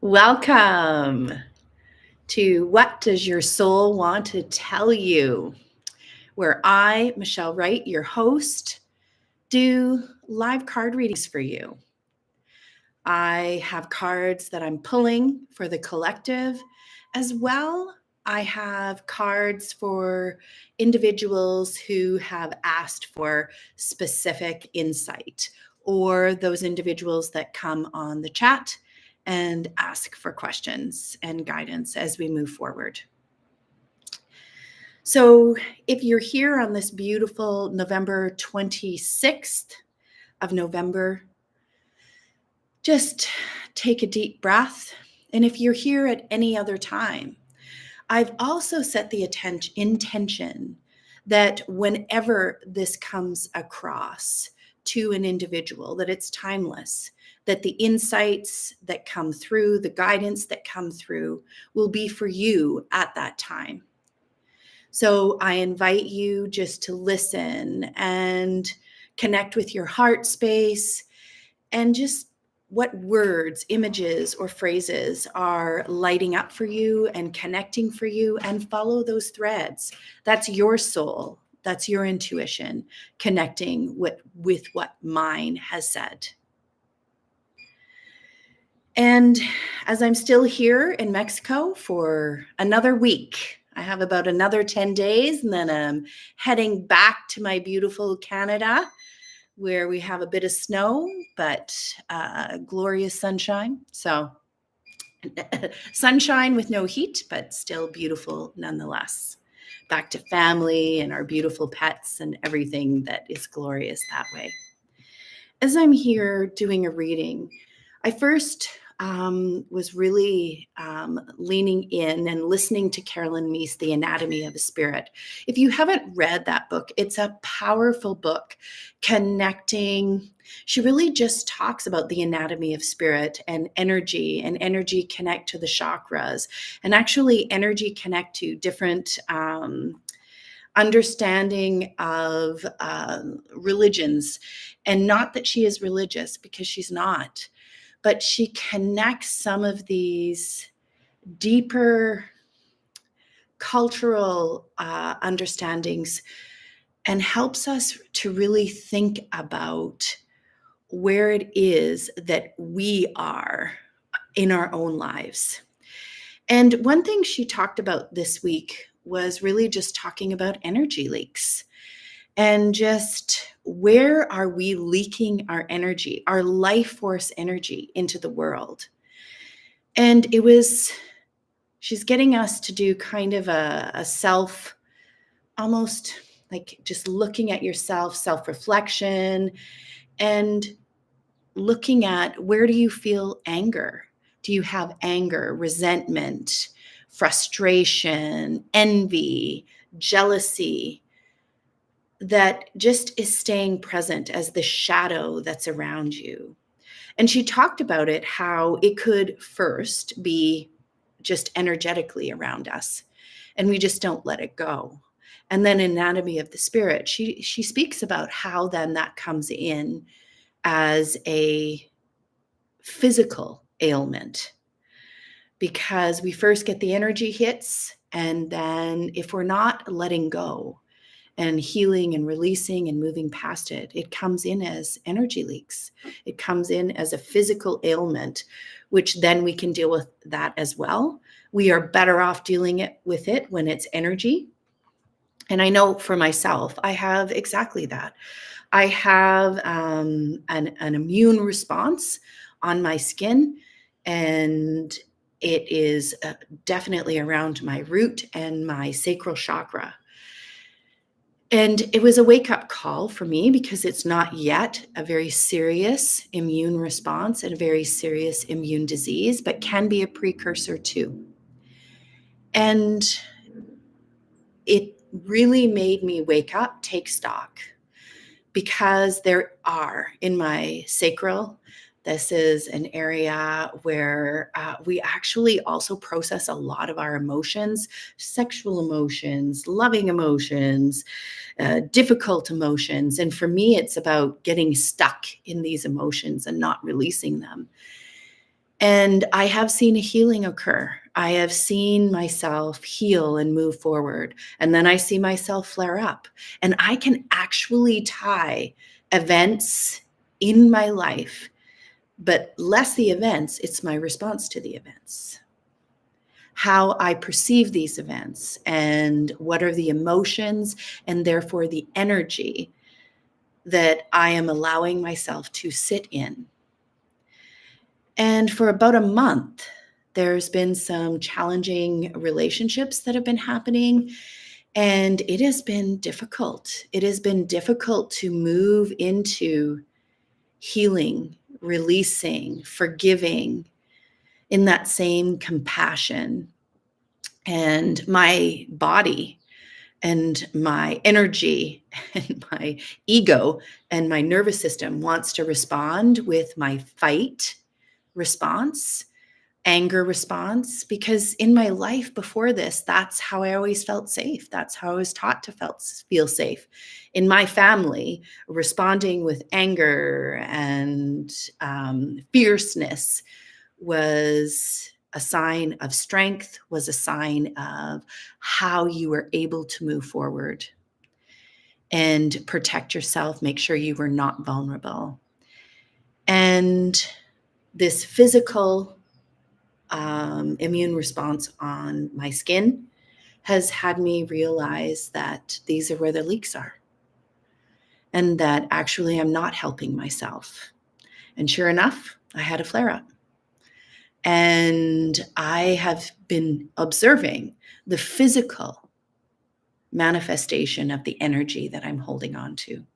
Welcome to What Does Your Soul Want to Tell You? Where I, Michelle Wright, your host, do live card readings for you. I have cards that I'm pulling for the collective as well. I have cards for individuals who have asked for specific insight, or those individuals that come on the chat and ask for questions and guidance as we move forward. So, if you're here on this beautiful November 26th of November, just take a deep breath. And if you're here at any other time, I've also set the intention that whenever this comes across to an individual, that it's timeless, that the insights that come through, the guidance that come through will be for you at that time. So I invite you just to listen and connect with your heart space and just what words, images, or phrases are lighting up for you and connecting for you, and follow those threads. That's your soul. That's your intuition connecting with what mine has said. And as I'm still here in Mexico for another week, I have about another 10 days, and then I'm heading back to my beautiful Canada, where we have a bit of snow, but glorious sunshine. So sunshine with no heat, but still beautiful nonetheless. Back to family and our beautiful pets and everything that is glorious that way. As I'm here doing a reading, I first was really leaning in and listening to Carolyn Meese, The Anatomy of a Spirit. If you haven't read that book, it's a powerful book connecting. She really just talks about the anatomy of spirit and energy connect to the chakras, and actually energy connect to different understanding of religions. And not that she is religious, because she's not, but she connects some of these deeper cultural understandings and helps us to really think about where it is that we are in our own lives. And one thing she talked about this week was really just talking about energy leaks. And just where are we leaking our energy, our life force energy into the world? And she's getting us to do kind of a self, almost like just looking at yourself, self-reflection, and looking at, where do you feel anger? Do you have anger, resentment, frustration, envy, jealousy? That just is staying present as the shadow that's around you. And she talked about it, how it could first be just energetically around us, and we just don't let it go. And then Anatomy of the Spirit, she speaks about how then that comes in as a physical ailment, because we first get the energy hits, and then if we're not letting go and healing and releasing and moving past it, it comes in as energy leaks. It comes in as a physical ailment, which then we can deal with that as well. We are better off dealing with it when it's energy. And I know for myself, I have exactly that. I have an immune response on my skin, and it is definitely around my root and my sacral chakra. And it was a wake-up call for me, because it's not yet a very serious immune response and a very serious immune disease, but can be a precursor too. And it really made me wake up, take stock, because there are in my sacral, this is an area where we actually also process a lot of our emotions, sexual emotions, loving emotions, difficult emotions. And for me, it's about getting stuck in these emotions and not releasing them. And I have seen a healing occur. I have seen myself heal and move forward. And then I see myself flare up. And I can actually tie events in my life, but less the events, it's my response to the events. How I perceive these events and what are the emotions and therefore the energy that I am allowing myself to sit in. And for about a month, there's been some challenging relationships that have been happening, and it has been difficult. It has been difficult to move into healing, releasing, forgiving in that same compassion. And my body and my energy and my ego and my nervous system wants to respond with my fight response, anger response, because in my life before this, that's how I always felt safe. That's how I was taught to feel safe. In my family, responding with anger and fierceness was a sign of strength, was a sign of how you were able to move forward and protect yourself, make sure you were not vulnerable. And this physical immune response on my skin has had me realize that these are where the leaks are and that actually I'm not helping myself. And sure enough, I had a flare up. And I have been observing the physical manifestation of the energy that I'm holding on to.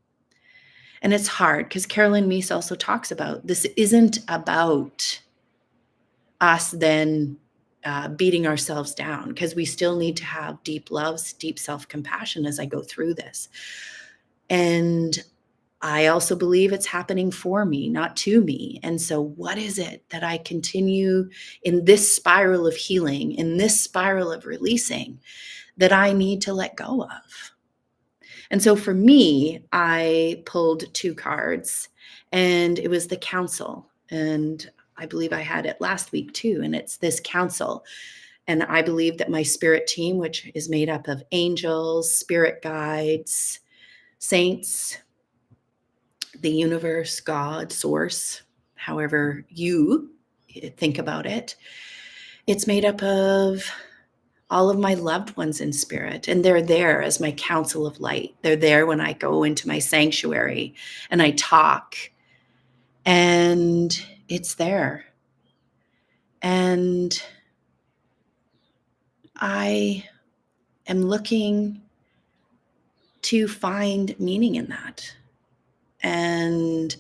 And it's hard because Carolyn Meese also talks about this isn't about us then beating ourselves down, because we still need to have deep loves, deep self-compassion as I go through this. And I also believe it's happening for me, not to me. And so what is it that I continue in this spiral of healing, in this spiral of releasing, that I need to let go of? And so for me, I pulled 2 cards, and it was the council. And I believe I had it last week too. And it's this council. And I believe that my spirit team, which is made up of angels, spirit guides, saints, the universe, God, source, however you think about it, it's made up of all of my loved ones in spirit. And they're there as my council of light. They're there when I go into my sanctuary and I talk, and it's there. And I am looking to find meaning in that. And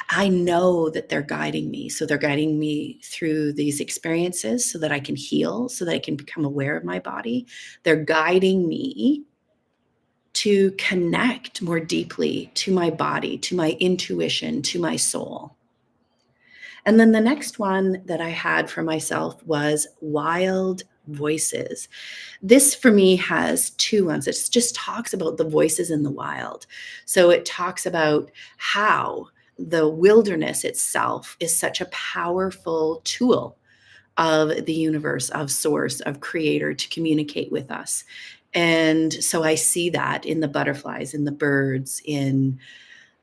I know that they're guiding me. So they're guiding me through these experiences so that I can heal, so that I can become aware of my body. They're guiding me to connect more deeply to my body, to my intuition, to my soul. And then the next one that I had for myself was wild voices. This for me has 2 ones. It just talks about the voices in the wild. So it talks about how the wilderness itself is such a powerful tool of the universe, of source, of creator to communicate with us. And so I see that in the butterflies, in the birds, in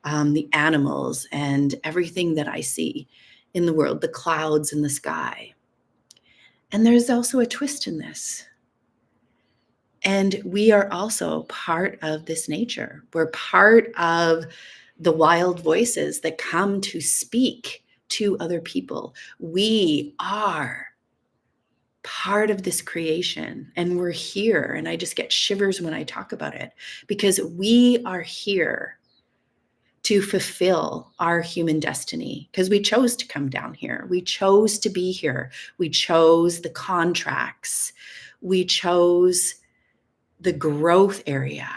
the animals, and everything that I see in the world, the clouds in the sky. And there's also a twist in this. And we are also part of this nature. We're part of the wild voices that come to speak to other people. We are part of this creation, and we're here. And I just get shivers when I talk about it, because we are here to fulfill our human destiny, because we chose to come down here. We chose to be here. We chose the contracts. We chose the growth area.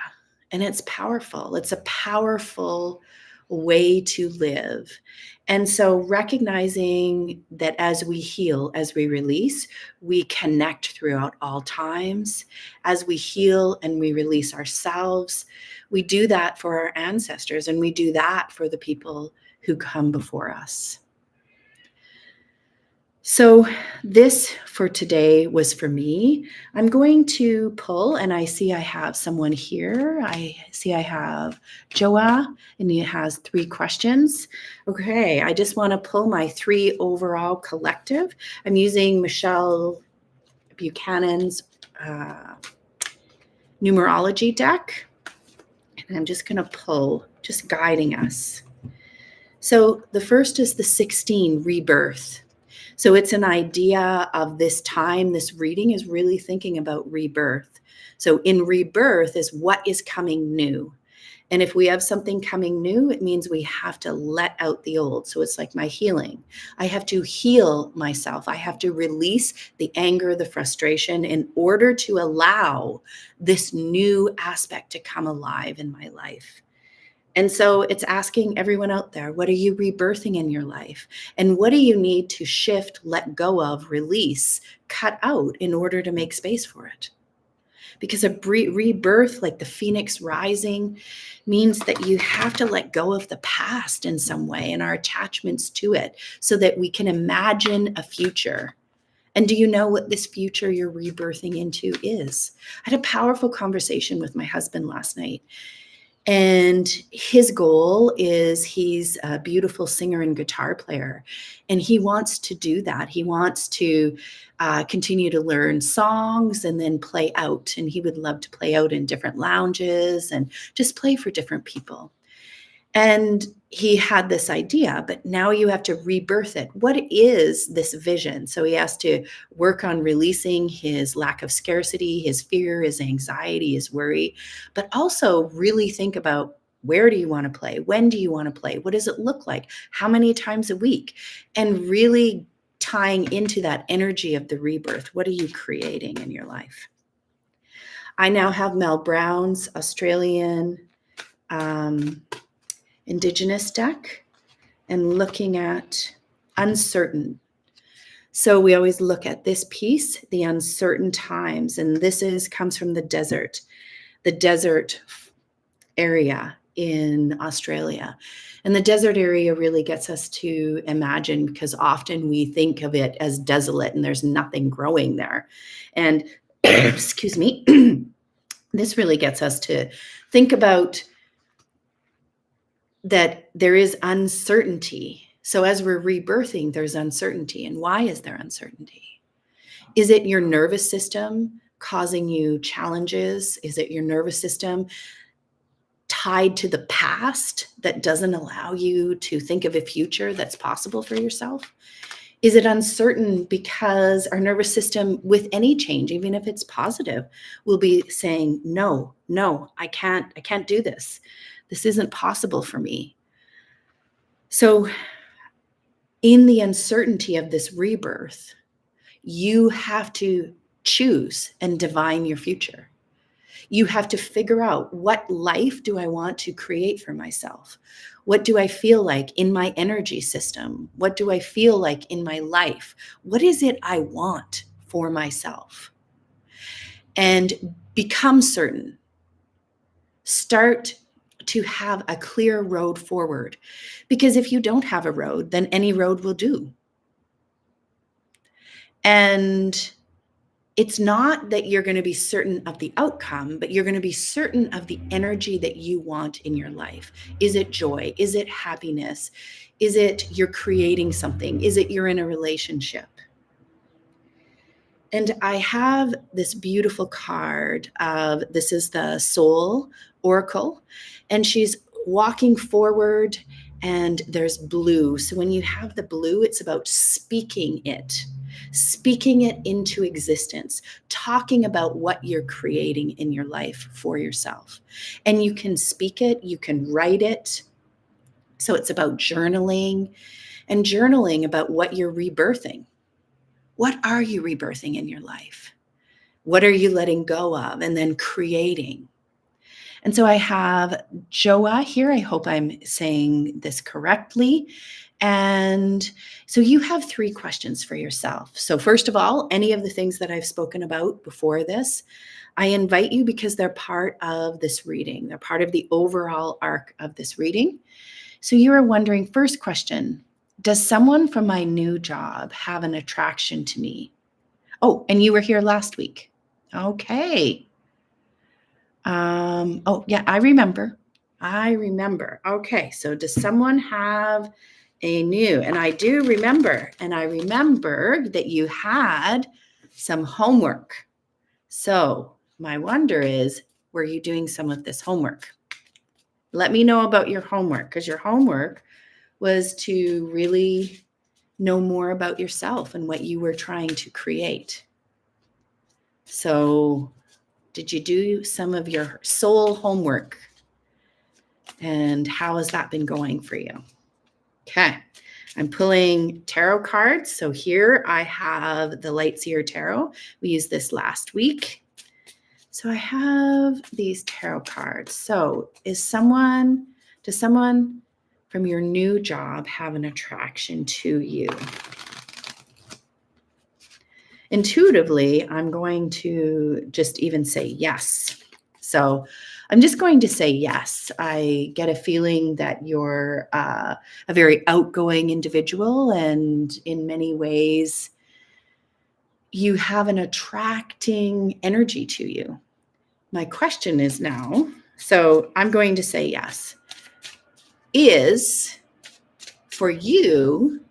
And it's powerful. It's a powerful way to live. And so recognizing that as we heal, as we release, we connect throughout all times. As we heal and we release ourselves, we do that for our ancestors, and we do that for the people who come before us. So this for today was for me. I'm going to pull, and I see I have someone here. I see I have Joa, and he has 3 questions. Okay, I just want to pull my 3 overall collective. I'm using Michelle Buchanan's numerology deck, and I'm just going to pull, just guiding us. So the first is the 16, rebirth. So it's an idea of this time. This reading is really thinking about rebirth. So in rebirth is what is coming new. And if we have something coming new, it means we have to let out the old. So it's like my healing. I have to heal myself. I have to release the anger, the frustration in order to allow this new aspect to come alive in my life. And so it's asking everyone out there, what are you rebirthing in your life? And what do you need to shift, let go of, release, cut out in order to make space for it? Because a rebirth, like the phoenix rising, means that you have to let go of the past in some way and our attachments to it so that we can imagine a future. And do you know what this future you're rebirthing into is? I had a powerful conversation with my husband last night. And his goal is he's a beautiful singer and guitar player. And he wants to do that. He wants to continue to learn songs and then play out. And he would love to play out in different lounges and just play for different people. And he had this idea, but now you have to rebirth it. What is this vision? So he has to work on releasing his lack of scarcity, his fear, his anxiety, his worry, but also really think about, where do you want to play? When do you want to play? What does it look like? How many times a week? And really tying into that energy of the rebirth. What are you creating in your life? I now have Mel Brown's Australian Indigenous deck and looking at uncertain. So we always look at this piece, the uncertain times, and this comes from the desert area in Australia. And the desert area really gets us to imagine, because often we think of it as desolate and there's nothing growing there. And excuse me, this really gets us to think about that there is uncertainty. So as we're rebirthing, there's uncertainty. And why is there uncertainty? Is it your nervous system causing you challenges? Is it your nervous system tied to the past that doesn't allow you to think of a future that's possible for yourself? Is it uncertain because our nervous system, with any change, even if it's positive, will be saying, no, I can't do this. This isn't possible for me. So in the uncertainty of this rebirth, you have to choose and divine your future. You have to figure out, what life do I want to create for myself? What do I feel like in my energy system? What do I feel like in my life? What is it I want for myself? And become certain. Start to have a clear road forward. Because if you don't have a road, then any road will do. And it's not that you're going to be certain of the outcome, but you're going to be certain of the energy that you want in your life. Is it joy? Is it happiness? Is it you're creating something? Is it you're in a relationship? And I have this beautiful card of, this is the Soul Oracle, and she's walking forward and there's blue. So when you have the blue, it's about speaking it into existence, talking about what you're creating in your life for yourself. And you can speak it, you can write it. So it's about journaling and journaling about what you're rebirthing. What are you rebirthing in your life? What are you letting go of and then creating? And so I have Joa here. I hope I'm saying this correctly. And so you have 3 questions for yourself. So first of all, any of the things that I've spoken about before this, I invite you because they're part of this reading. They're part of the overall arc of this reading. So you are wondering, first question, Does someone from my new job have an attraction to me? Oh, and you were here last week. Okay. Oh, yeah, I remember. Okay, so does someone have a new? And I do remember, and I remember that you had some homework. So my wonder is, were you doing some of this homework? Let me know about your homework, because your homework was to really know more about yourself and what you were trying to create. So did you do some of your soul homework? And how has that been going for you? Okay, I'm pulling tarot cards. So here I have the Light Seer Tarot. We used this last week. So I have these tarot cards. So does someone from your new job have an attraction to you? Intuitively, I'm going to just even say yes. So I'm just going to say yes. I get a feeling that you're a very outgoing individual, and in many ways, you have an attracting energy to you. My question is now, so I'm going to say yes. Is for you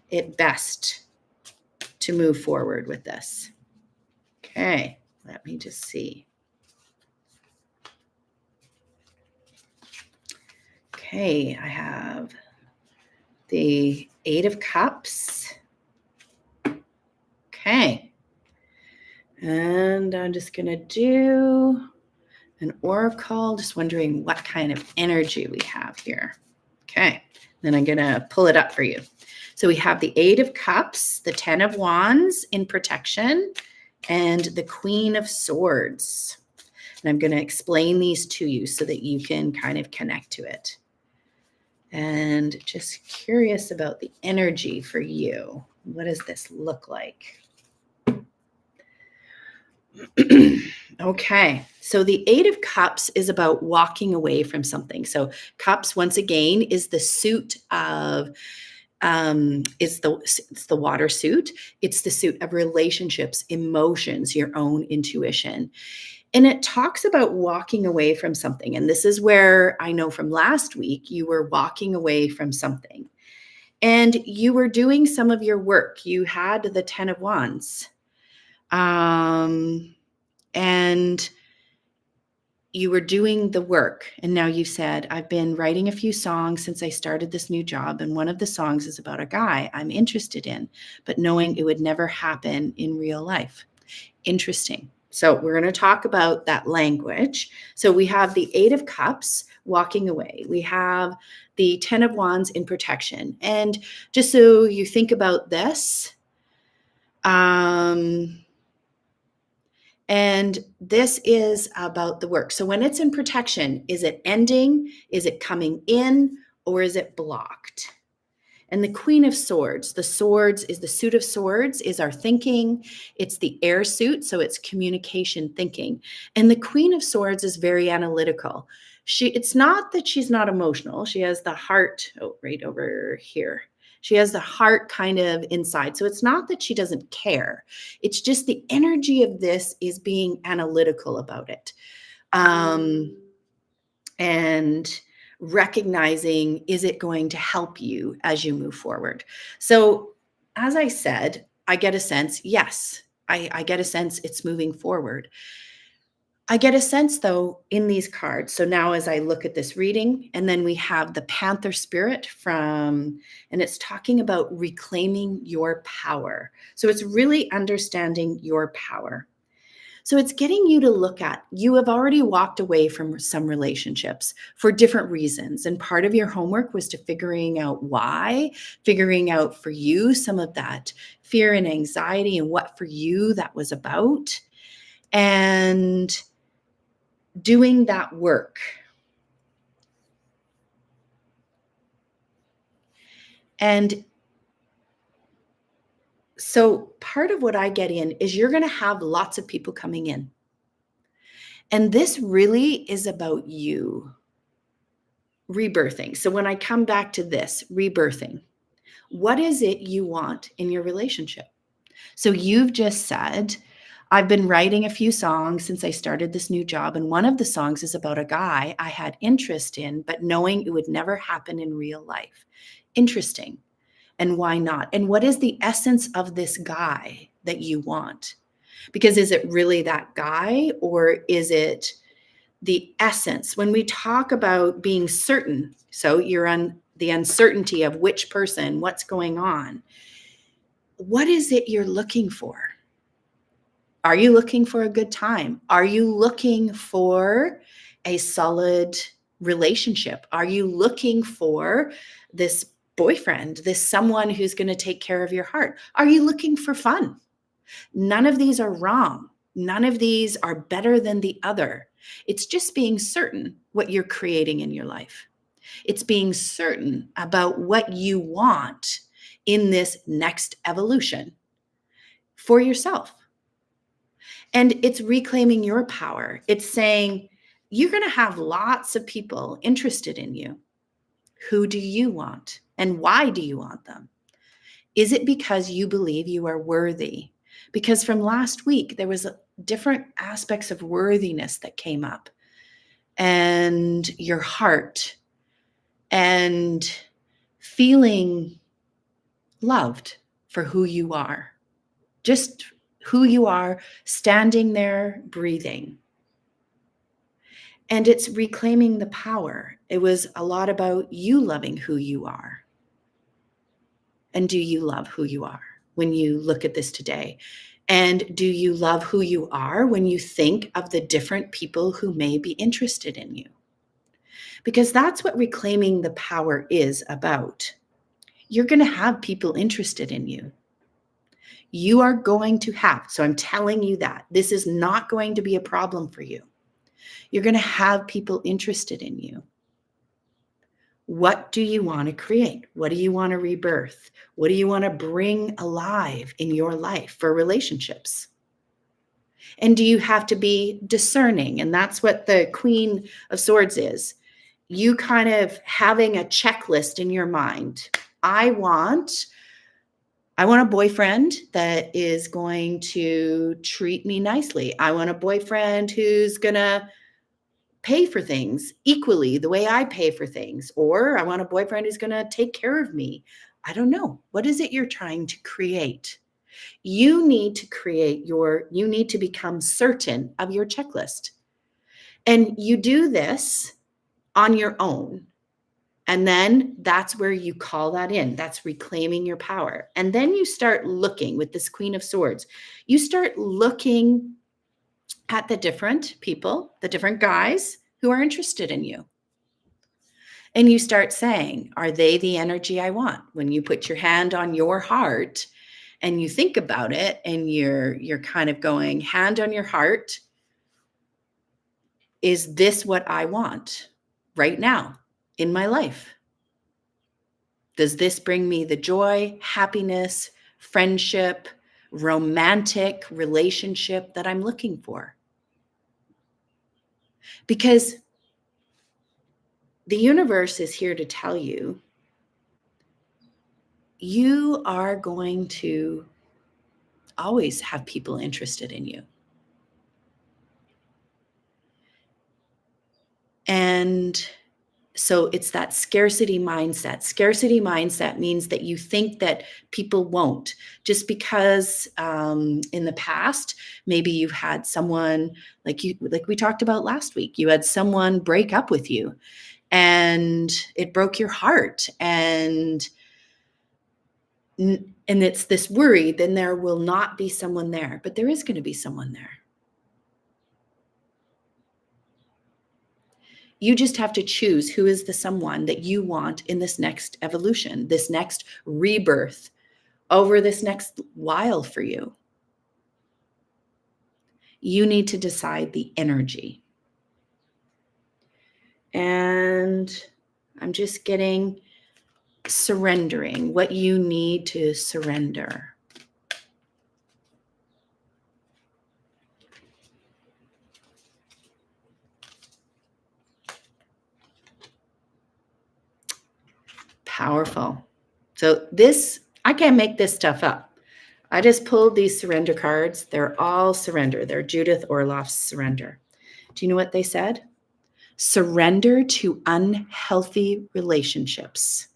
it best to move forward with this? Okay, let me just see. Okay, I have the 8 of Cups. Okay. And I'm just going to do an oracle, just wondering what kind of energy we have here. Okay. Then I'm going to pull it up for you. So we have the 8 of Cups, the 10 of Wands in protection, and the Queen of Swords. And I'm going to explain these to you so that you can kind of connect to it. And just curious about the energy for you. What does this look like? Okay, so the 8 of Cups is about walking away from something. So Cups, once again, is the suit of, it's the water suit. It's the suit of relationships, emotions, your own intuition. And it talks about walking away from something. And this is where I know from last week, you were walking away from something. And you were doing some of your work. You had the 10 of Wands. And you were doing the work. And now you said, I've been writing a few songs since I started this new job. And one of the songs is about a guy I'm interested in, but knowing it would never happen in real life. Interesting. So we're going to talk about that language. So we have the 8 of Cups walking away. We have the 10 of Wands in protection. And just so you think about this, and this is about the work. So when it's in protection, is it ending? Is it coming in? Or is it blocked? And the Queen of Swords, the swords is the suit of swords, is our thinking. It's the air suit, so it's communication thinking. And the Queen of Swords is very analytical. It's not that she's not emotional. She has the heart, right over here. She has the heart kind of inside. So it's not that she doesn't care. It's just the energy of this is being analytical about it. And recognizing, is it going to help you as you move forward? So as I said, I get a sense, yes, I get a sense it's moving forward. I get a sense though in these cards. So now as I look at this reading, and then we have the Panther Spirit and it's talking about reclaiming your power. So it's really understanding your power. So it's getting you to look at, you have already walked away from some relationships for different reasons. And part of your homework was to figuring out why, figuring out for you some of that fear and anxiety and what for you that was about, and doing that work. And so part of what I get in is you're going to have lots of people coming in. And this really is about you rebirthing. So when I come back to this, rebirthing, What is it you want in your relationship? So you've just said, I've been writing a few songs since I started this new job. And one of the songs is about a guy I had interest in, but knowing it would never happen in real life. Interesting. And why not? And what is the essence of this guy that you want? Because is it really that guy, or is it the essence? When we talk about being certain, so you're on the uncertainty of which person, what's going on, what is it you're looking for? Are you looking for a good time? Are you looking for a solid relationship? Are you looking for this boyfriend, this someone who's going to take care of your heart? Are you looking for fun? None of these are wrong. None of these are better than the other. It's just being certain what you're creating in your life. It's being certain about what you want in this next evolution for yourself. And it's reclaiming your power. It's saying, you're going to have lots of people interested in you. Who do you want? And why do you want them? Is it because you believe you are worthy? Because from last week, there was different aspects of worthiness that came up, and your heart, and feeling loved for who you are, just who you are, standing there, breathing. And it's reclaiming the power. It was a lot about you loving who you are. And do you love who you are when you look at this today? And do you love who you are when you think of the different people who may be interested in you? Because that's what reclaiming the power is about. You're going to have people interested in you. You are going to have, so I'm telling you that this is not going to be a problem for you. You're going to have people interested in you. What do you want to create? What do you want to rebirth? What do you want to bring alive in your life for relationships? And do you have to be discerning? And that's what the Queen of Swords is. You kind of having a checklist in your mind. I want a boyfriend that is going to treat me nicely. I want a boyfriend who's going to pay for things equally the way I pay for things. Or I want a boyfriend who's going to take care of me. I don't know. What is it you're trying to create? You need to become certain of your checklist. And you do this on your own. And then that's where you call that in. That's reclaiming your power. And then you start looking with this Queen of Swords. You start looking at the different people, the different guys who are interested in you. And you start saying, are they the energy I want? When you put your hand on your heart and you think about it, and you're kind of going, hand on your heart, is this what I want right now in my life? Does this bring me the joy, happiness, friendship, romantic relationship that I'm looking for? Because the universe is here to tell you, you are going to always have people interested in you. And so it's that scarcity mindset. Scarcity mindset means that you think that people won't, just because in the past, maybe you've had someone like we talked about last week, you had someone break up with you and it broke your heart. And it's this worry, then there will not be someone there, but there is going to be someone there. You just have to choose who is the someone that you want in this next evolution, this next rebirth, over this next while for you. You need to decide the energy. And I'm just getting surrendering, what you need to surrender. Powerful. So this, I can't make this stuff up. I just pulled these surrender cards. They're all surrender. They're Judith Orloff's surrender. Do you know what they said? Surrender to unhealthy relationships.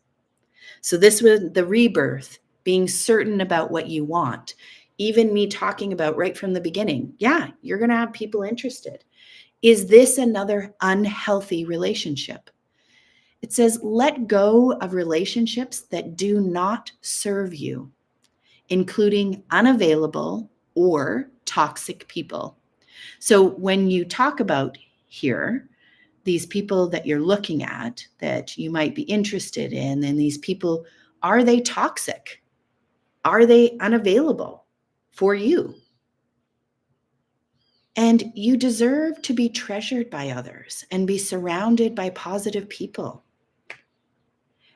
So this was the rebirth, being certain about what you want. Even me talking about right from the beginning, yeah, you're going to have people interested. Is this another unhealthy relationship? It says, let go of relationships that do not serve you, including unavailable or toxic people. So when you talk about here, these people that you're looking at that you might be interested in, and these people, are they toxic? Are they unavailable for you? And you deserve to be treasured by others and be surrounded by positive people.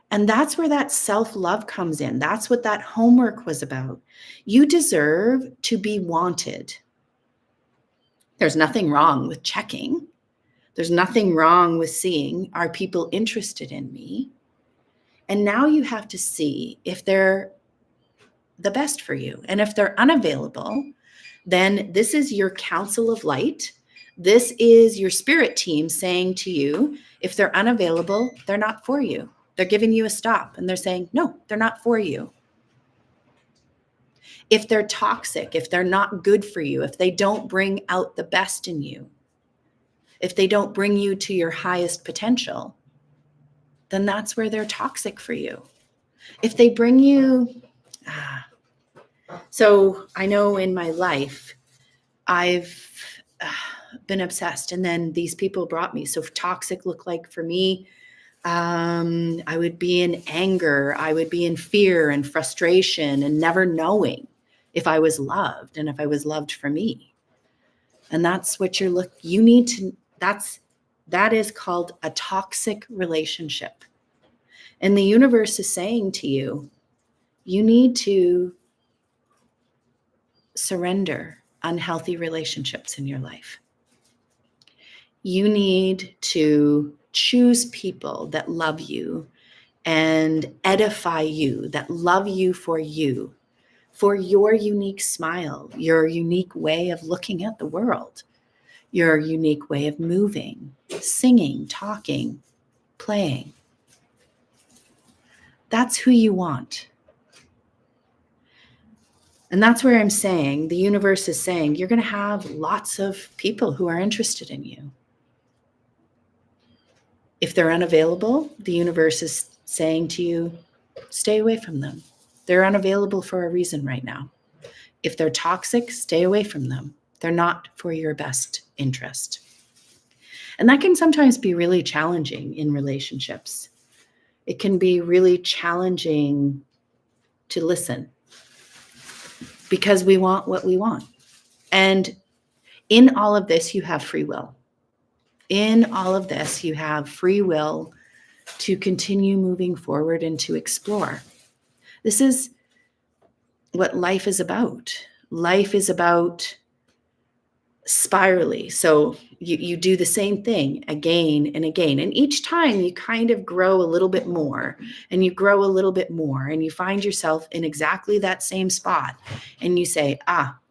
And that's where that self-love comes in. That's what that homework was about. You deserve to be wanted. There's nothing wrong with checking. There's nothing wrong with seeing, are people interested in me? And now you have to see if they're the best for you. And if they're unavailable, then this is your council of light. This is your spirit team saying to you, if they're unavailable, they're not for you. They're giving you a stop and they're saying, no, they're not for you. If they're toxic, if they're not good for you, if they don't bring out the best in you, if they don't bring you to your highest potential, then that's where they're toxic for you. If they bring you, so I know in my life, I've been obsessed, and then these people brought me. So toxic looked like for me, I would be in anger, I would be in fear and frustration and never knowing if I was loved and if I was loved for me. And that's what you need to, that is called a toxic relationship. And the universe is saying to you, you need to surrender unhealthy relationships in your life. You need to choose people that love you and edify you, that love you for your unique smile, your unique way of looking at the world, your unique way of moving, singing, talking, playing. That's who you want. And that's where I'm saying, the universe is saying, you're going to have lots of people who are interested in you. If they're unavailable, the universe is saying to you, stay away from them. They're unavailable for a reason right now. If they're toxic, stay away from them. They're not for your best interest. And that can sometimes be really challenging in relationships. It can be really challenging to listen because we want what we want. And in all of this, you have free will. In all of this, you have free will to continue moving forward and to explore. This is what life is about. Life is about spirally. So you do the same thing again and again. And each time you kind of grow a little bit more and you grow a little bit more and you find yourself in exactly that same spot. And you say,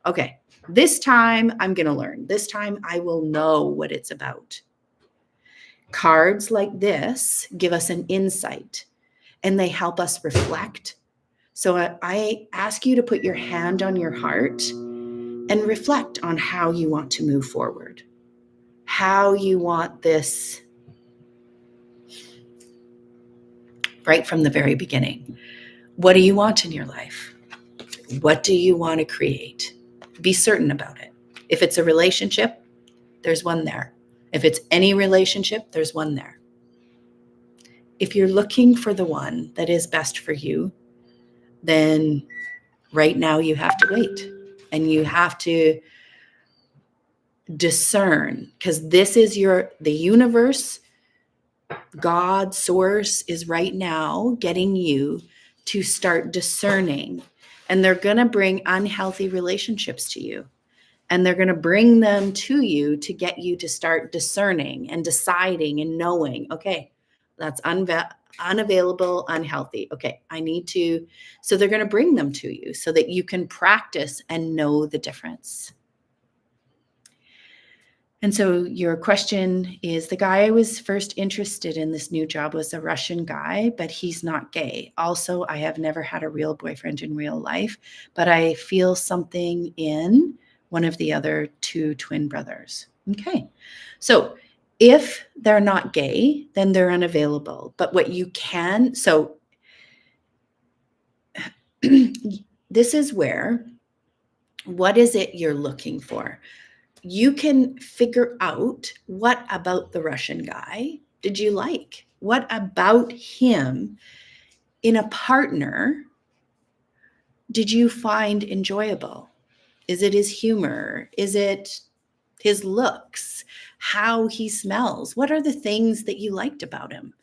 okay, this time I'm going to learn. This time I will know what it's about. Cards like this give us an insight and they help us reflect. So I ask you to put your hand on your heart and reflect on how you want to move forward, how you want this right from the very beginning. What do you want in your life? What do you want to create? Be certain about it. If it's a relationship, there's one there. If it's any relationship, there's one there. If you're looking for the one that is best for you, then right now you have to wait and you have to discern, because this is the universe, God, source is right now getting you to start discerning. And they're going to bring unhealthy relationships to you. And they're going to bring them to you to get you to start discerning and deciding and knowing, okay, that's unavailable, unhealthy. Okay, I need to, so they're going to bring them to you so that you can practice and know the difference. And so your question is, the guy I was first interested in this new job was a Russian guy, but he's not gay. Also, I have never had a real boyfriend in real life, but I feel something in one of the other two twin brothers. Okay. So if they're not gay, then they're unavailable. But what you can, so this is where, what is it you're looking for? You can figure out, what about the Russian guy did you like? What about him in a partner did you find enjoyable? Is it his humor? Is it his looks? How he smells? What are the things that you liked about him?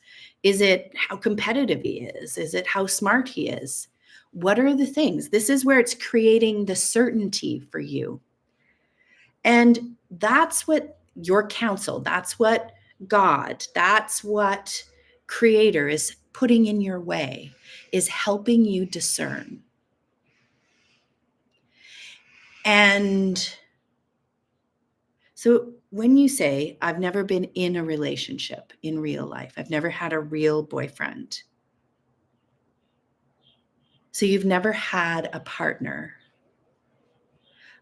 Is it how competitive he is? Is it how smart he is? What are the things? This is where it's creating the certainty for you. And that's what your counsel, that's what God, that's what Creator is putting in your way, is helping you discern. And so when you say, I've never been in a relationship in real life, I've never had a real boyfriend. So you've never had a partner.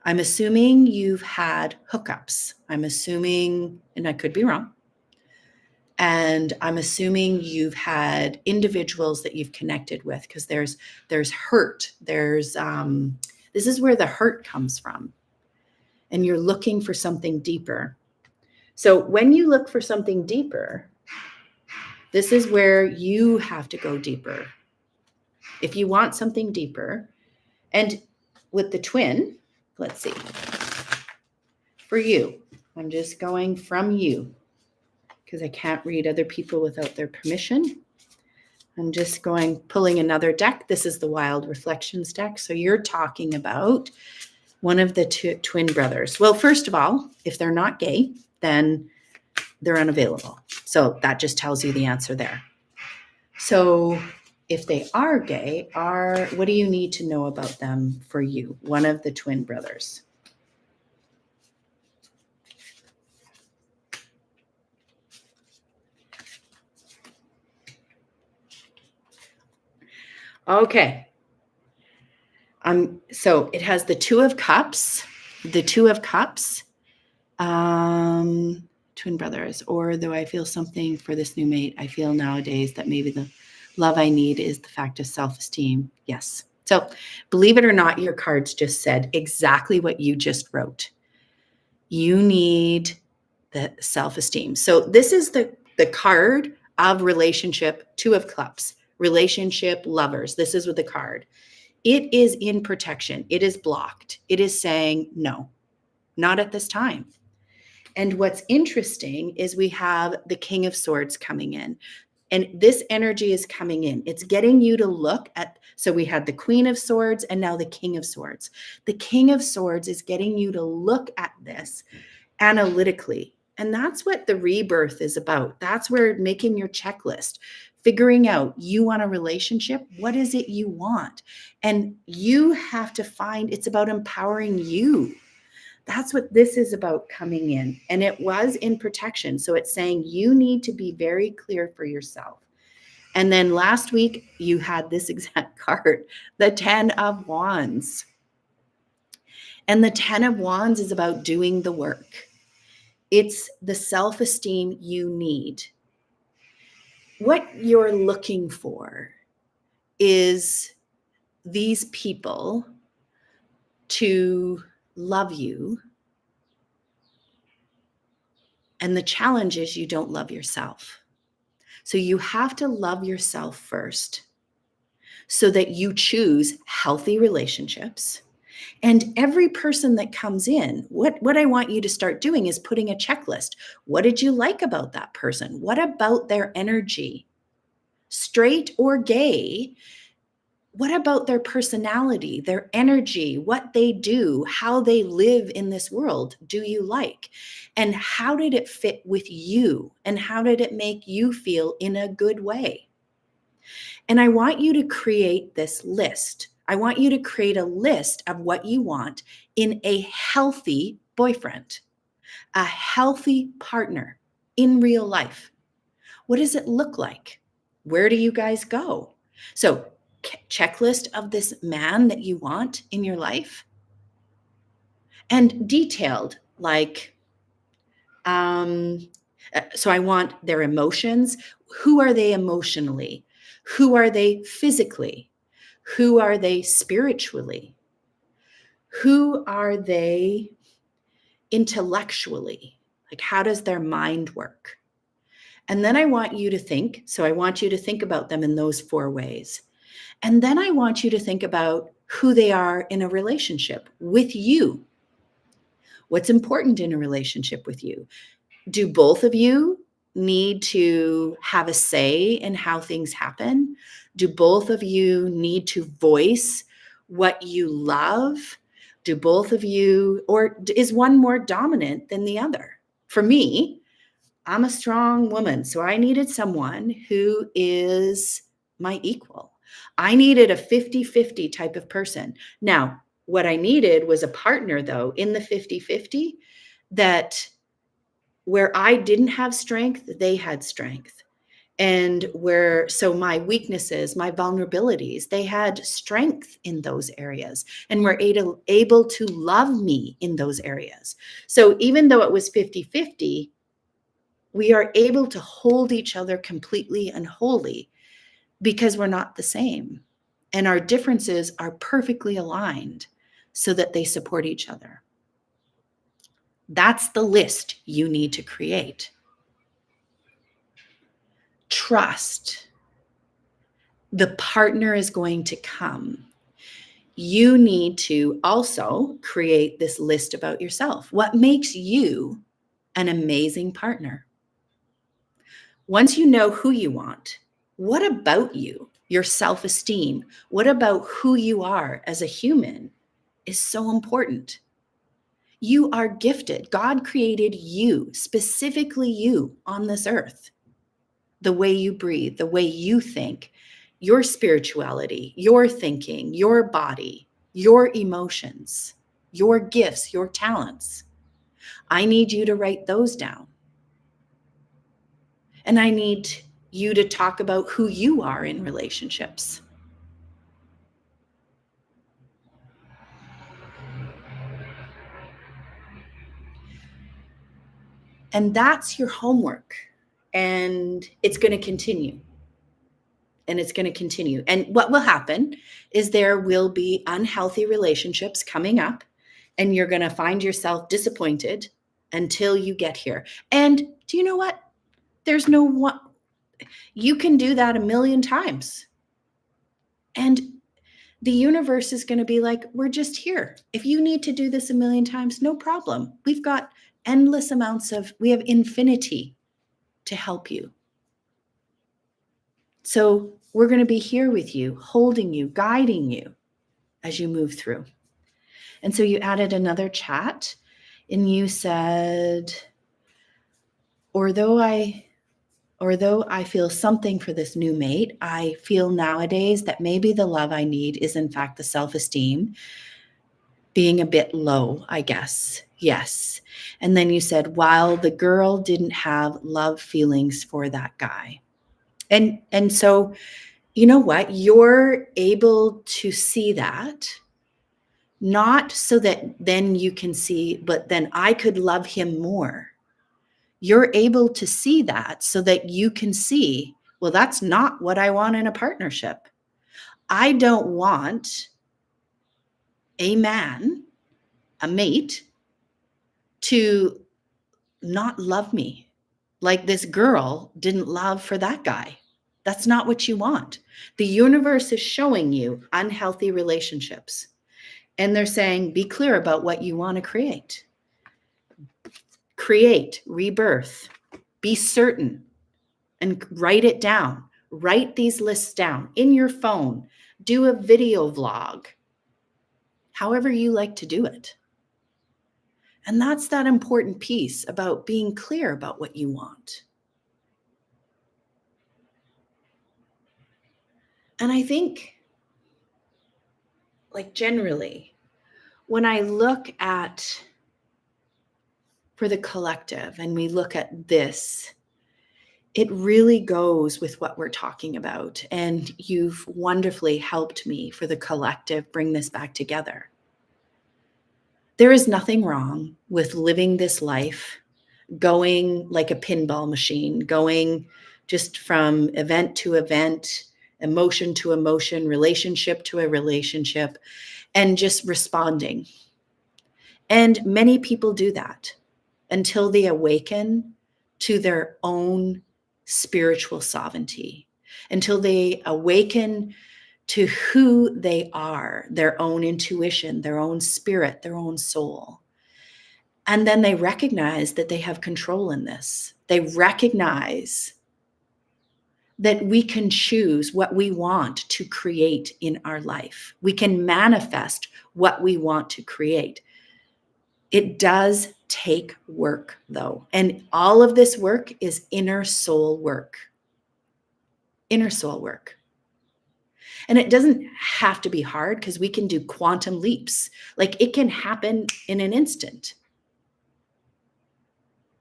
I'm assuming you've had hookups. I'm assuming, and I could be wrong, and I'm assuming you've had individuals that you've connected with, because there's hurt. There's this is where the hurt comes from. And you're looking for something deeper. So when you look for something deeper, this is where you have to go deeper. If you want something deeper, and with the twin, let's see. For you, I'm just going from you, because I can't read other people without their permission. I'm just pulling another deck. This is the Wild Reflections deck. So you're talking about one of the twin brothers. Well, first of all, if they're not gay, then they're unavailable. So that just tells you the answer there. So if they are gay, what do you need to know about them for you? One of the twin brothers. Okay. So it has the Two of Cups, twin brothers. Or though I feel something for this new mate, I feel nowadays that maybe the love I need is the fact of self-esteem. Yes. So believe it or not, your cards just said exactly what you just wrote. You need the self-esteem. So this is the card of relationship, Two of Cups, relationship, lovers. This is with the card. It is in protection. It is blocked. It is saying, no, not at this time. And what's interesting is we have the King of Swords coming in. And this energy is coming in. It's getting you to look at, so we had the Queen of Swords and now the King of Swords. The King of Swords is getting you to look at this analytically. And that's what the rebirth is about. That's where making your checklist, figuring out, you want a relationship, what is it you want? And you have to find, it's about empowering you. That's what this is about coming in. And it was in protection. So it's saying you need to be very clear for yourself. And then last week you had this exact card, the 10 of Wands. And the 10 of Wands is about doing the work. It's the self-esteem you need. What you're looking for is these people to love you. And the challenge is you don't love yourself. So you have to love yourself first so that you choose healthy relationships. And every person that comes in, what I want you to start doing is putting a checklist. What did you like about that person? What about their energy? Straight or gay? What about their personality, their energy, what they do, how they live in this world do you like? And how did it fit with you? And how did it make you feel in a good way? And I want you to create this list. I want you to create a list of what you want in a healthy boyfriend, a healthy partner in real life. What does it look like? Where do you guys go? So, checklist of this man that you want in your life, and detailed, like, so I want their emotions. Who are they emotionally? Who are they physically? Who are they spiritually? Who are they intellectually? Like, how does their mind work? And then I want you to think. So I want you to think about them in those 4 ways. And then I want you to think about who they are in a relationship with you. What's important in a relationship with you? Do both of you need to have a say in how things happen? Do both of you need to voice what you love? Do both of you, or is one more dominant than the other? For me, I'm a strong woman, so I needed someone who is my equal. I needed a 50-50 type of person. Now, what I needed was a partner, though, in the 50-50, that where I didn't have strength, they had strength. And so my weaknesses, my vulnerabilities, they had strength in those areas and were able to love me in those areas. So even though it was 50-50, we are able to hold each other completely and wholly because we're not the same. And our differences are perfectly aligned so that they support each other. That's the list you need to create. Trust. The partner is going to come. You need to also create this list about yourself. What makes you an amazing partner? Once you know who you want, what about you, your self-esteem, what about who you are as a human is so important. You are gifted. God created you, specifically you, on this earth. The way you breathe, the way you think, your spirituality, your thinking, your body, your emotions, your gifts, your talents. I need you to write those down. And I need you to talk about who you are in relationships. And that's your homework. And it's going to continue. And it's going to continue. And what will happen is there will be unhealthy relationships coming up, and you're going to find yourself disappointed until you get here. And do you know what? There's no one, you can do that a million times. And the universe is going to be like, we're just here. If you need to do this a million times, no problem. We've got endless amounts we have infinity to help you. So we're going to be here with you, holding you, guiding you as you move through. And so you added another chat and you said, although I feel something for this new mate, I feel nowadays that maybe the love I need is in fact the self-esteem being a bit low, I guess. Yes. And then you said, while the girl didn't have love feelings for that guy. And so, you know what? You're able to see that, not so that then you can see, but then I could love him more. You're able to see that so that you can see, well, that's not what I want in a partnership. I don't want a man, a mate, to not love me like this girl didn't love for that guy. That's not what you want. The universe is showing you unhealthy relationships. And they're saying, be clear about what you want to create. Create, rebirth, be certain, and write it down. Write these lists down in your phone. Do a video vlog, however you like to do it. And that's that important piece about being clear about what you want. And I think, like, generally, when I look at for the collective and we look at this, it really goes with what we're talking about. And you've wonderfully helped me for the collective bring this back together. There is nothing wrong with living this life, going like a pinball machine, going just from event to event, emotion to emotion, relationship to a relationship, and just responding. And many people do that until they awaken to their own spiritual sovereignty, until they awaken to who they are, their own intuition, their own spirit, their own soul. And then they recognize that they have control in this. They recognize that we can choose what we want to create in our life. We can manifest what we want to create. It does take work, though. And all of this work is inner soul work. Inner soul work. And it doesn't have to be hard because we can do quantum leaps. Like, it can happen in an instant.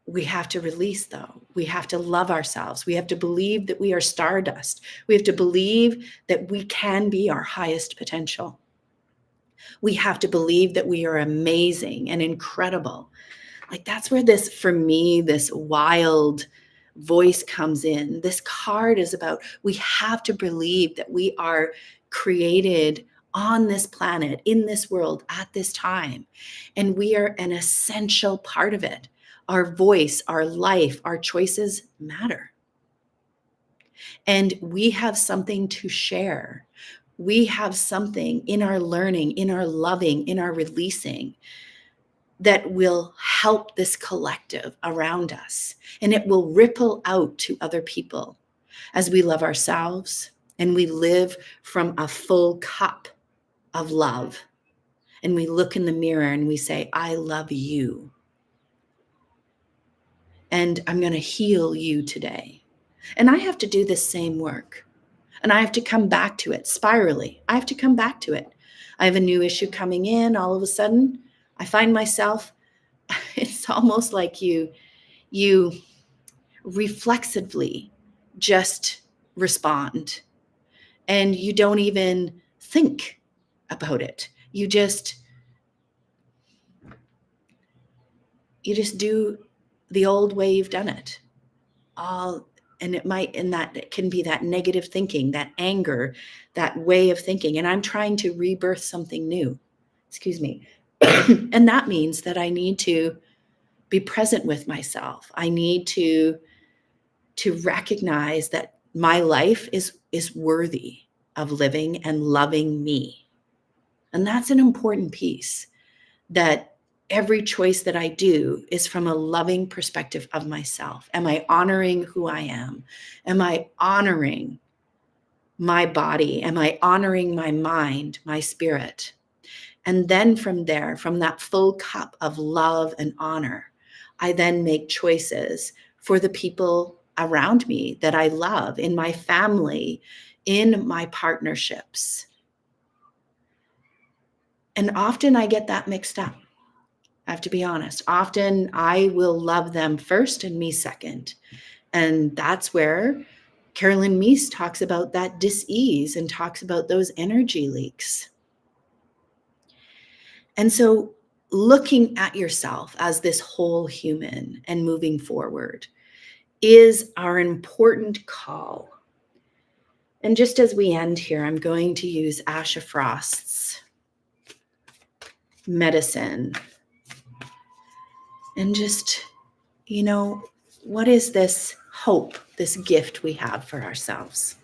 We have to release, though. We have to love ourselves. We have to believe that we are stardust. We have to believe that we can be our highest potential. We have to believe that we are amazing and incredible. Like, that's where this, for me, this wild voice comes in. This card is about, we have to believe that we are created on this planet, in this world, at this time. And we are an essential part of it. Our voice, our life, our choices matter. And we have something to share. We have something in our learning, in our loving, in our releasing that will help this collective around us. And it will ripple out to other people as we love ourselves and we live from a full cup of love. And we look in the mirror and we say, I love you. And I'm going to heal you today. And I have to do this same work. And I have to come back to it spirally. I have to come back to it. I have a new issue coming in. All of a sudden, I find myself, it's almost like you reflexively just respond. And you don't even think about it. You just do the old way you've done it. And that it can be that negative thinking, that anger, that way of thinking. And I'm trying to rebirth something new. Excuse me. And that means that I need to be present with myself. I need to recognize that my life is worthy of living and loving me. And that's an important piece, that every choice that I do is from a loving perspective of myself. Am I honoring who I am? Am I honoring my body? Am I honoring my mind, my spirit? And then from there, from that full cup of love and honor, I then make choices for the people around me that I love, in my family, in my partnerships. And often I get that mixed up. I have to be honest. Often I will love them first and me second. And that's where Carolyn Meese talks about that dis-ease and talks about those energy leaks. And so looking at yourself as this whole human and moving forward is our important call. And just as we end here, I'm going to use Asha Frost's medicine. And just, what is this hope, this gift we have for ourselves?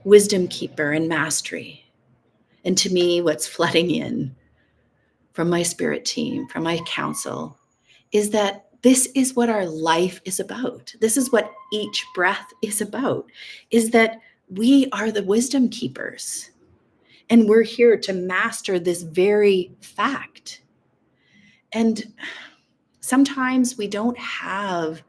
Wisdom keeper and mastery. And to me, what's flooding in from my spirit team, from my council, is that this is what our life is about. This is what each breath is about, is that we are the wisdom keepers. And we're here to master this very fact. And sometimes we don't have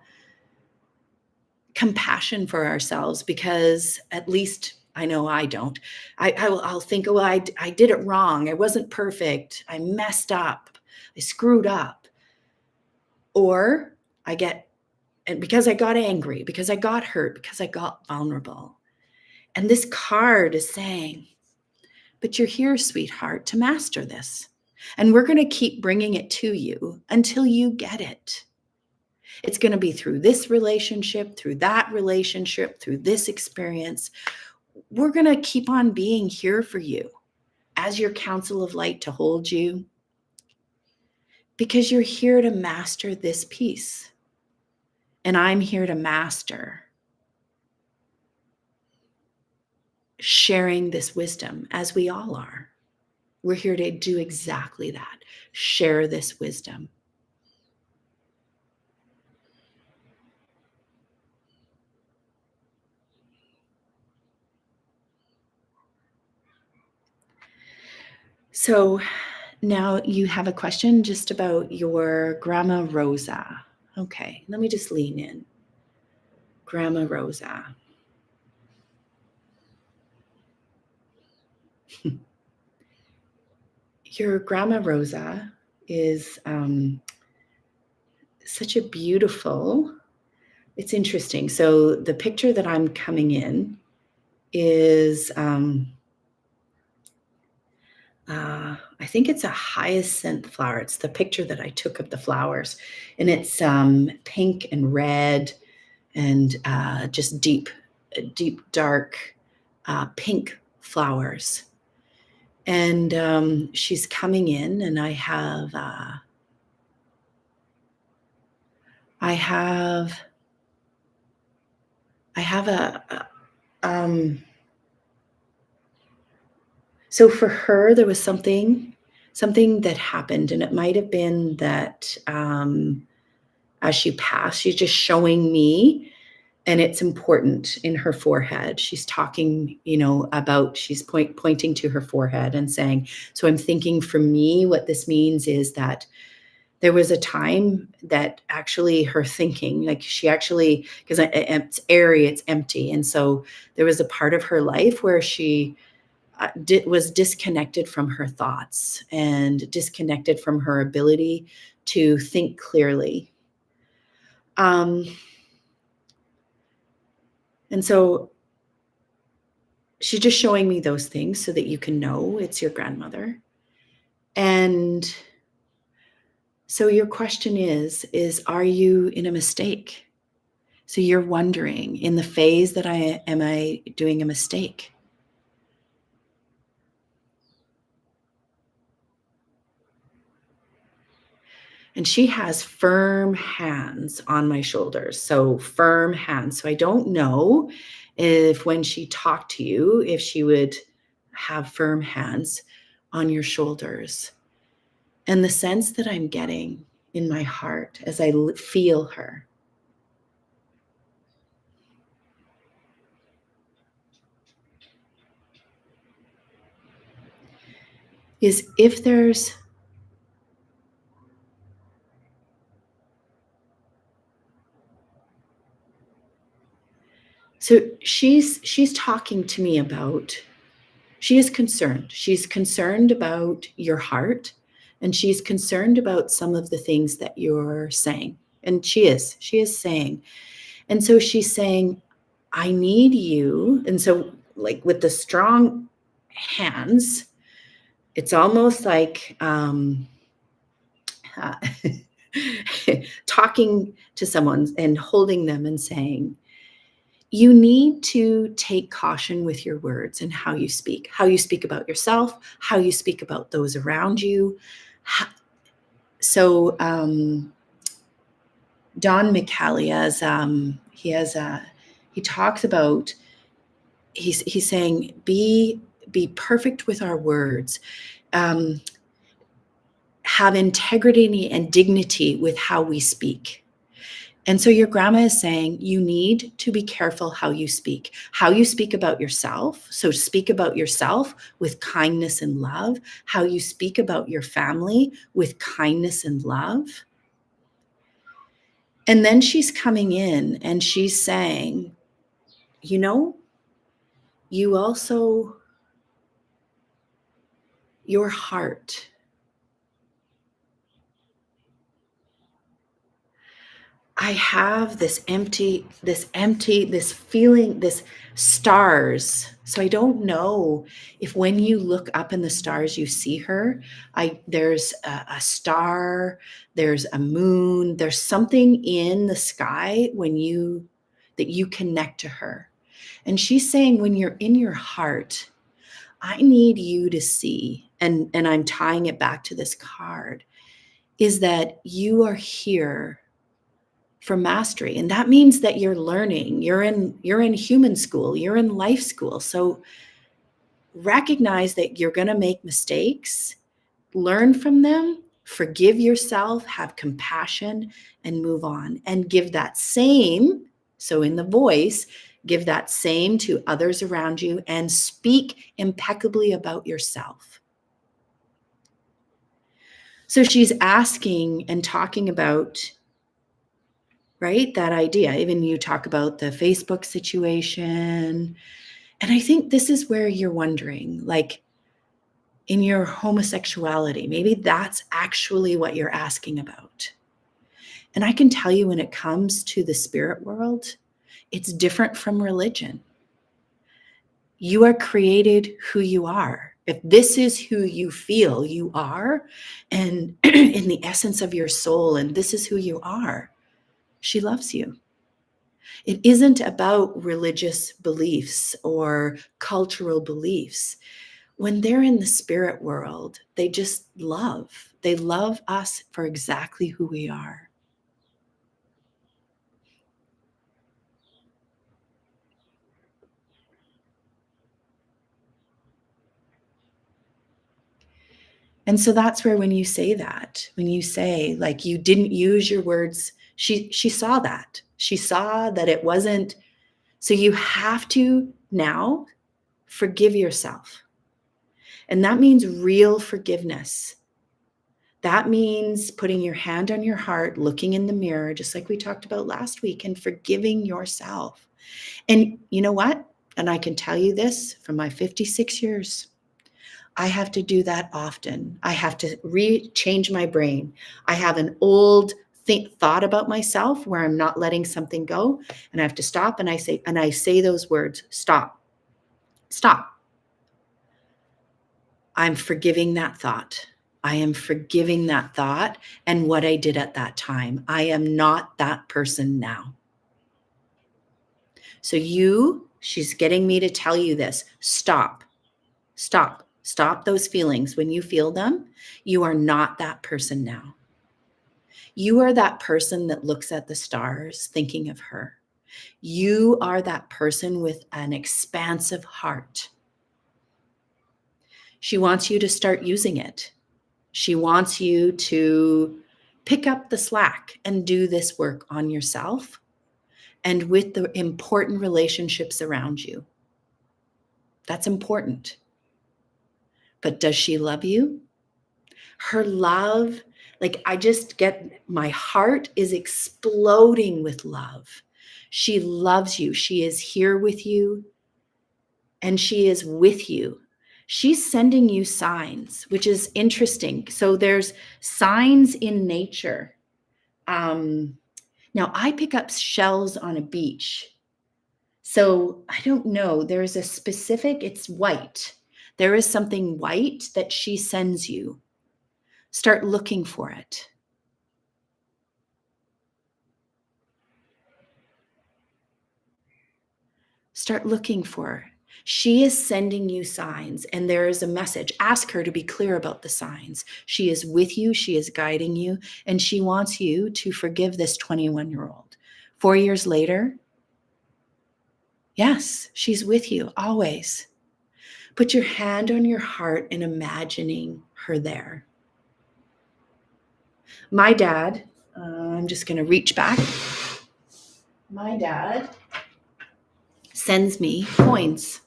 compassion for ourselves, because at least I know I don't. I'll think, oh, I did it wrong. I wasn't perfect. I messed up. I screwed up. Or I get, and because I got angry, because I got hurt, because I got vulnerable. And this card is saying, but you're here, sweetheart, to master this. And we're going to keep bringing it to you until you get it. It's going to be through this relationship, through that relationship, through this experience. We're going to keep on being here for you as your counsel of light to hold you, because you're here to master this piece. And I'm here to master sharing this wisdom, as we all are. We're here to do exactly that, share this wisdom. So now you have a question just about your Grandma Rosa. Okay, let me just lean in. Grandma Rosa. Your Grandma Rosa is such a beautiful, it's interesting. So the picture that I'm coming in is, I think it's a hyacinth flower. It's the picture that I took of the flowers. And it's pink and red and just deep, dark pink flowers. And she's coming in, and I have so for her, there was something that happened, and it might have been that as she passed, she's just showing me, and it's important, in her forehead. She's talking, about, she's pointing to her forehead and saying, so I'm thinking, for me, what this means is that there was a time that actually her thinking, like she actually, because it's airy, it's empty. And so there was a part of her life where she was disconnected from her thoughts and disconnected from her ability to think clearly. And so she's just showing me those things so that you can know it's your grandmother. And so your question is, are you in a mistake? So you're wondering, in the phase that am I doing a mistake? And she has firm hands on my shoulders. So firm hands. So I don't know if when she talked to you, if she would have firm hands on your shoulders. And the sense that I'm getting in my heart as I feel her is, if there's so she's talking to me about, she is concerned. She's concerned about your heart, and she's concerned about some of the things that you're saying. And she is saying. And so she's saying, I need you. And so, like, with the strong hands, it's almost like talking to someone and holding them and saying, you need to take caution with your words and how you speak about yourself, how you speak about those around you. So Don McCallia's, he talks about, he's saying, be perfect with our words, have integrity and dignity with how we speak. And so your grandma is saying, you need to be careful how you speak about yourself. So speak about yourself with kindness and love, how you speak about your family with kindness and love. And then she's coming in and she's saying, you know, you also, your heart, I have this feeling, this stars. So I don't know if when you look up in the stars, you see her. There's a star, there's a moon, there's something in the sky that you connect to her. And she's saying, when you're in your heart, I need you to see, and I'm tying it back to this card, is that you are here for mastery. And that means that you're learning. You're in human school, you're in life school. So recognize that you're going to make mistakes, learn from them, forgive yourself, have compassion, and move on. And give that same, so in the voice, give that same to others around you and speak impeccably about yourself. So she's asking and talking about, right, that idea. Even you talk about the Facebook situation. And I think this is where you're wondering, like, in your homosexuality, maybe that's actually what you're asking about. And I can tell you, when it comes to the spirit world, it's different from religion. You are created who you are. If this is who you feel you are, and in the essence of your soul, and this is who you are, she loves you. It isn't about religious beliefs or cultural beliefs. When they're in the spirit world, they just love. They love us for exactly who we are. And so that's where, when you say that, when you say, like, you didn't use your words, she saw that. She saw that it wasn't. So you have to now forgive yourself. And that means real forgiveness. That means putting your hand on your heart, looking in the mirror, just like we talked about last week, and forgiving yourself. And you know what? And I can tell you this from my 56 years, I have to do that often. I have to change my brain. I have an old thought about myself where I'm not letting something go, and I have to stop, and I say those words, stop, stop. I'm forgiving that thought. I am forgiving that thought and what I did at that time. I am not that person now. So she's getting me to tell you this. Stop. Stop. Stop those feelings. When you feel them, you are not that person now. You are that person that looks at the stars thinking of her. You are that person with an expansive heart. She wants you to start using it. She wants you to pick up the slack and do this work on yourself and with the important relationships around you. That's important. But does she love you? Her love, like, I just get, my heart is exploding with love. She loves you. She is here with you, and she is with you. She's sending you signs, which is interesting. So there's signs in nature. Now I pick up shells on a beach. So I don't know. There's a specific, it's white. There is something white that she sends you. Start looking for it. Start looking for it. She is sending you signs, and there is a message. Ask her to be clear about the signs. She is with you. She is guiding you, and she wants you to forgive this 21-year-old. 4 years later, yes, she's with you always. Put your hand on your heart and imagining her there. My dad, I'm just going to reach back. My dad sends me coins.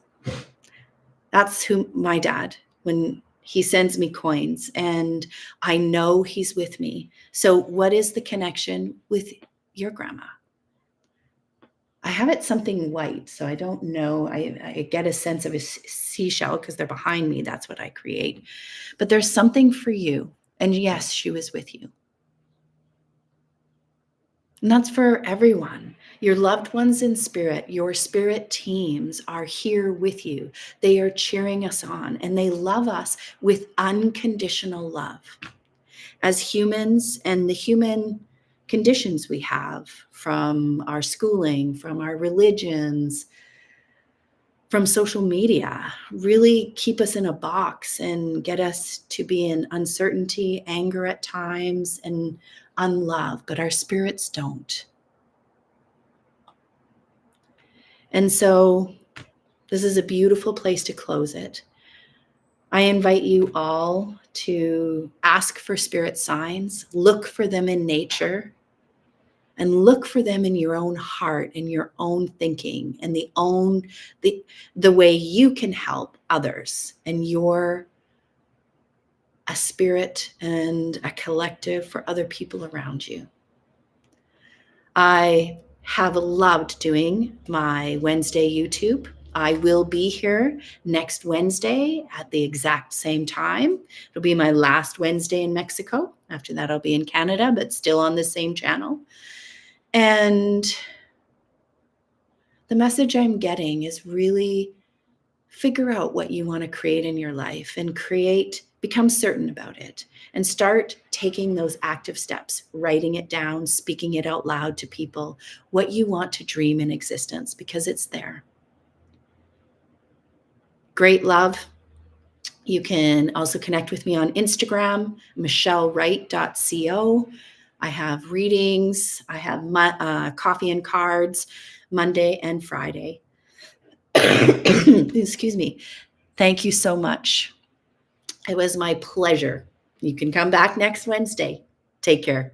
That's who my dad, when he sends me coins, and I know he's with me. So what is the connection with your grandma? I have it something white, so I don't know. I get a sense of a seashell because they're behind me. That's what I create. But there's something for you. And yes, she was with you. And that's for everyone. Your loved ones in spirit, your spirit teams are here with you. They are cheering us on and they love us with unconditional love. As humans and the human conditions we have from our schooling, from our religions, from social media, really keep us in a box and get us to be in uncertainty, anger at times, and unlove, but our spirits don't. And so this is a beautiful place to close it. I invite you all to ask for spirit signs, look for them in nature, and look for them in your own heart and your own thinking and the way you can help others. And you're a spirit and a collective for other people around you. I have loved doing my Wednesday YouTube. I will be here next Wednesday at the exact same time. It'll be my last Wednesday in Mexico. After that, I'll be in Canada, but still on the same channel. And the message I'm getting is really figure out what you want to create in your life and become certain about it and start taking those active steps, writing it down, speaking it out loud to people, what you want to dream in existence, because it's there. Great love. You can also connect with me on Instagram, michellewright.co. I have readings. I have coffee and cards Monday and Friday. Excuse me. Thank you so much. It was my pleasure. You can come back next Wednesday. Take care.